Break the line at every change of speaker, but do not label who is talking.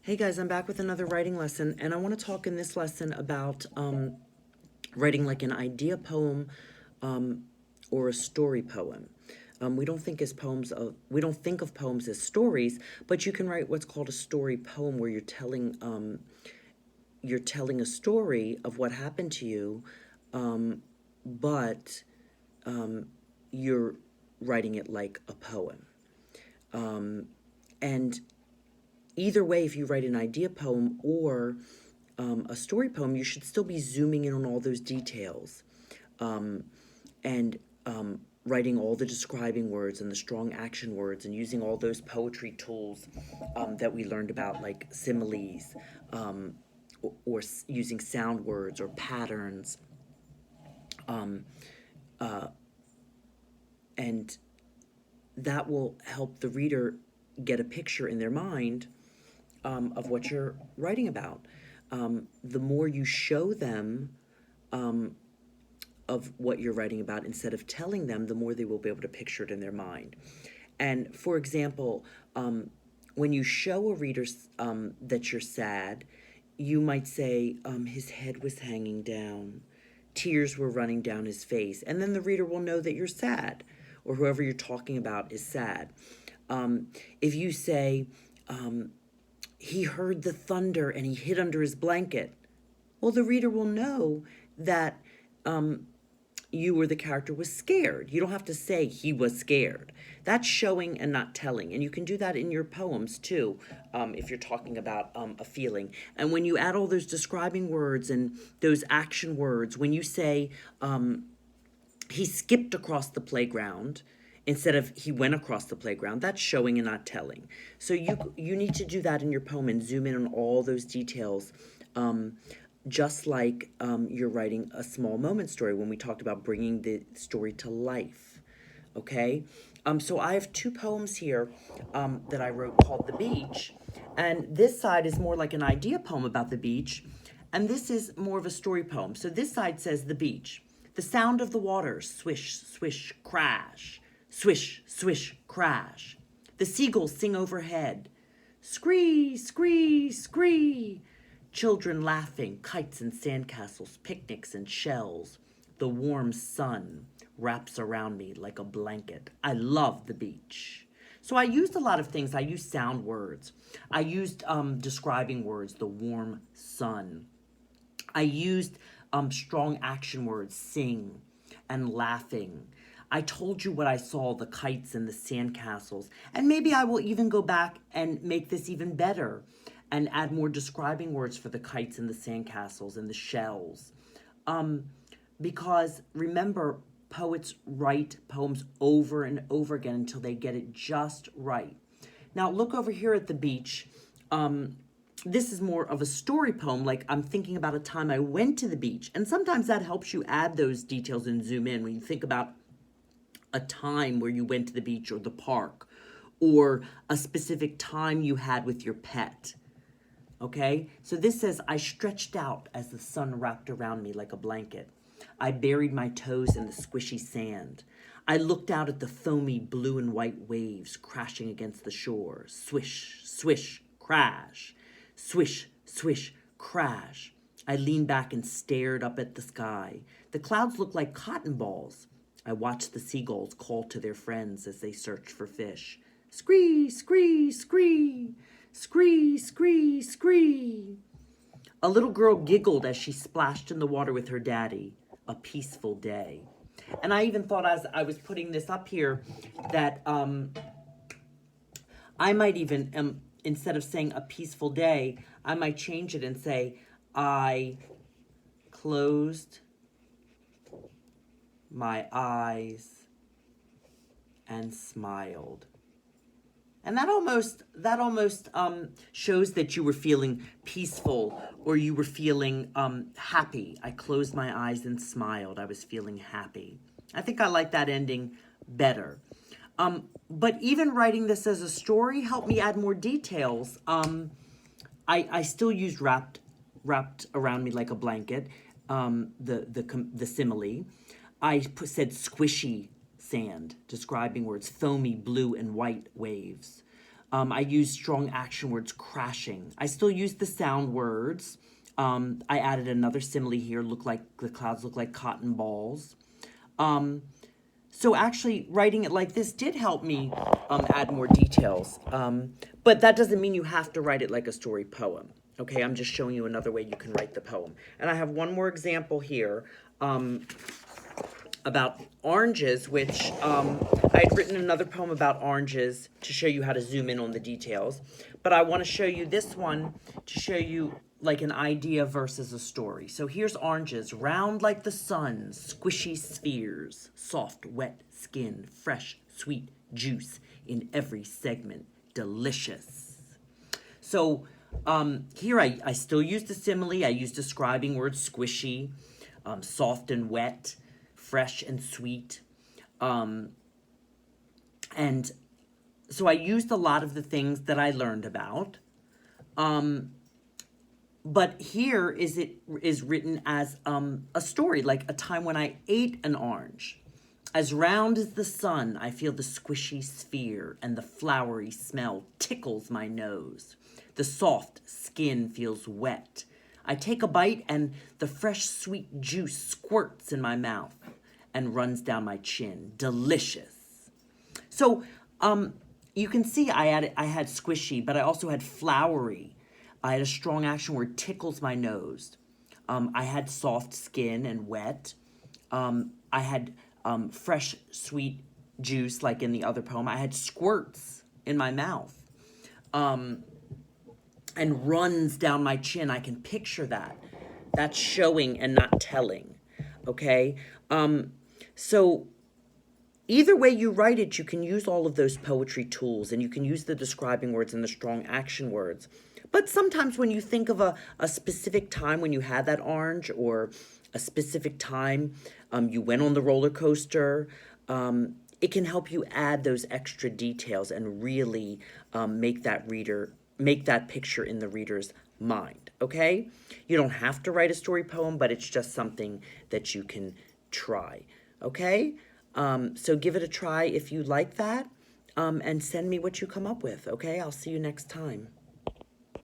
Hey guys, I'm back with another writing lesson, and I want to talk in this lesson about writing like an idea poem or a story poem. We don't think of poems as stories, but you can write what's called a story poem, where you're telling a story of what happened to you, but you're writing it like a poem. And either way, if you write an idea poem or a story poem, you should still be zooming in on all those details and writing all the describing words and the strong action words and using all those poetry tools that we learned about, like similes, or using sound words or patterns. And that will help the reader get a picture in their mind of what you're writing about. The more you show them of what you're writing about instead of telling them, the more they will be able to picture it in their mind. And for example, when you show a reader that you're sad, you might say, his head was hanging down, tears were running down his face, and then the reader will know that you're sad, or whoever you're talking about is sad. If you say, he heard the thunder and he hid under his blanket, well, the reader will know that you or the character was scared. You don't have to say he was scared. That's showing and not telling. And you can do that in your poems too, if you're talking about a feeling. And when you add all those describing words and those action words, when you say he skipped across the playground instead of he went across the playground, that's showing and not telling. So you need to do that in your poem and zoom in on all those details, just like you're writing a small moment story when we talked about bringing the story to life. Okay? So I have two poems here that I wrote called The Beach. And this side is more like an idea poem about the beach. And this is more of a story poem. So this side says The Beach. The sound of the water, swish, swish, crash. Swish, swish, crash. The seagulls sing overhead. Scree, scree, scree. Children laughing, kites and sandcastles, picnics and shells. The warm sun wraps around me like a blanket. I love the beach. So I used a lot of things. I used sound words. I used describing words, the warm sun. I used strong action words, sing and laughing. I told you what I saw, the kites and the sandcastles. And maybe I will even go back and make this even better and add more describing words for the kites and the sandcastles and the shells. Because remember, poets write poems over and over again until they get it just right. Now, look over here at the beach. This is more of a story poem, like I'm thinking about a time I went to the beach. And sometimes that helps you add those details and zoom in when you think about a time where you went to the beach or the park, or a specific time you had with your pet. Okay? So this says, I stretched out as the sun wrapped around me like a blanket. I buried my toes in the squishy sand. I looked out at the foamy blue and white waves crashing against the shore. Swish, swish, crash. Swish, swish, crash. I leaned back and stared up at the sky. The clouds looked like cotton balls. I watched the seagulls call to their friends as they searched for fish. Scree, scree, scree. Scree, scree, scree. A little girl giggled as she splashed in the water with her daddy. A peaceful day. And I even thought, as I was putting this up here, that I might even, instead of saying a peaceful day, I might change it and say, I closed my eyes and smiled. And that almost shows that you were feeling peaceful, or you were feeling happy. I closed my eyes and smiled. I was feeling happy. I think I like that ending better. But even writing this as a story helped me add more details. I still used wrapped around me like a blanket, the simile. Said squishy sand, describing words, foamy blue and white waves. I use strong action words, crashing. I still use the sound words. I added another simile here, the clouds look like cotton balls. So actually writing it like this did help me add more details. But that doesn't mean you have to write it like a story poem. Okay, I'm just showing you another way you can write the poem. And I have one more example here about oranges, which I had written another poem about oranges to show you how to zoom in on the details. But I want to show you this one to show you like an idea versus a story. So here's oranges, round like the sun, squishy spheres, soft, wet skin, fresh, sweet juice in every segment, delicious. So here I still use the simile. I use describing words, squishy, soft and wet, fresh and sweet. And so I used a lot of the things that I learned about. But here is written as a story, like a time when I ate an orange. As round as the sun, I feel the squishy sphere, and the flowery smell tickles my nose. The soft skin feels wet. I take a bite, and the fresh, sweet juice squirts in my mouth and runs down my chin. Delicious. So you can see I had squishy, but I also had flowery. I had a strong action word, tickles my nose. I had soft skin and wet. I had fresh, sweet juice, like in the other poem. I had squirts in my mouth. And runs down my chin. I can picture that. That's showing and not telling. Okay? So either way you write it, you can use all of those poetry tools, and you can use the describing words and the strong action words. But sometimes when you think of a specific time when you had that orange, or a specific time you went on the roller coaster, it can help you add those extra details and really make that picture in the reader's mind, okay? You don't have to write a story poem, but it's just something that you can try, okay? So give it a try if you like that, and send me what you come up with, okay? I'll see you next time.